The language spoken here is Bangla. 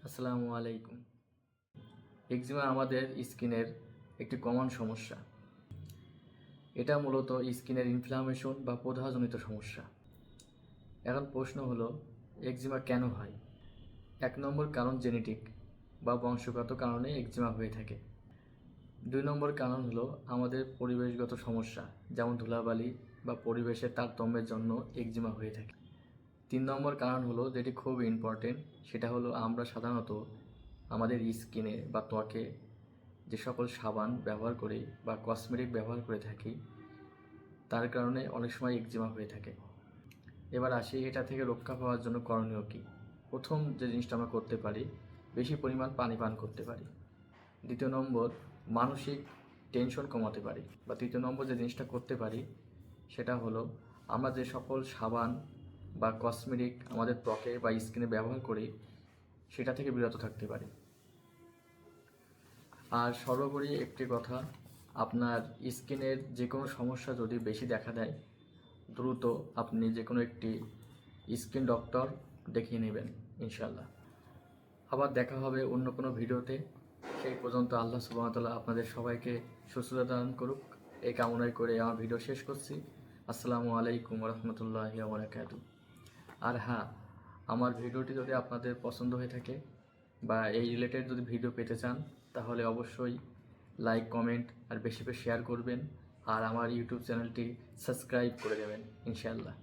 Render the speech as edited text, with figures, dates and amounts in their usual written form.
আসসালামু আলাইকুম। এক্সিমা আমাদের স্কিনের একটি কমন সমস্যা। এটা মূলত স্কিনের ইনফ্লামেশন বা প্রদাহজনিত সমস্যা। এখন প্রশ্ন হলো, এক্সিমা কেন হয়? 1 নম্বর কারণ জেনেটিক বা বংশগত কারণে এক্সিমা হয়ে থাকে। 2 নম্বর কারণ হলো আমাদের পরিবেশগত সমস্যা, যেমন ধুলাবালি বা পরিবেশের তারতম্যের জন্য এক্সিমা হয়ে থাকে। 3 নম্বর কারণ হলো, যেটি খুব ইম্পর্টেন্ট, সেটা হলো আমরা সাধারণত আমাদের স্কিনে বা ত্বকে যে সকল সাবান ব্যবহার করি বা কসমেটিক ব্যবহার করে থাকি, তার কারণে অনেক সময় এক্সিমা হয়ে থাকে। এবার আসি, এটা থেকে রক্ষা পাওয়ার জন্য করণীয় কী। প্রথম যে জিনিসটা আমরা করতে পারি, বেশি পরিমাণ পানি পান করতে পারি। 2 নম্বর, মানসিক টেনশন কমাতে পারি। বা 3 নম্বর যে জিনিসটা করতে পারি, সেটা হলো আমরা যে সকল সাবান বা কসমেটিক আমাদের ত্বকে বা স্কিনে ব্যবহার করি, সেটা থেকে বিরত থাকতে পারি। আর সর্বোপরি একটি কথা, আপনার স্কিনের যে কোনো সমস্যা যদি বেশি দেখা দেয়, দ্রুত আপনি যে কোনো একটি স্কিন ডক্টর দেখিয়ে নেবেন ইনশাল্লাহ। আবার দেখা হবে অন্য কোনো ভিডিওতে। সেই পর্যন্ত আল্লাহ সুবহানাহু ওয়া তাআলা আপনাদের সবাইকে সুস্থতা দান করুক, এই কামনাই করে আমার ভিডিও শেষ করছি। আসসালামু আলাইকুম ওয়া রাহমাতুল্লাহি ওয়া বারাকাতুহু। আর হ্যাঁ, আমার ভিডিওটি যদি আপনাদের পছন্দ হয়ে থাকে বা এই রিলেটেড যদি ভিডিও পেতে চান, তাহলে অবশ্যই লাইক, কমেন্ট আর বেশি বেশি শেয়ার করবেন। আর আমার ইউটিউব চ্যানেলটি সাবস্ক্রাইব করে দেবেন ইনশাআল্লাহ।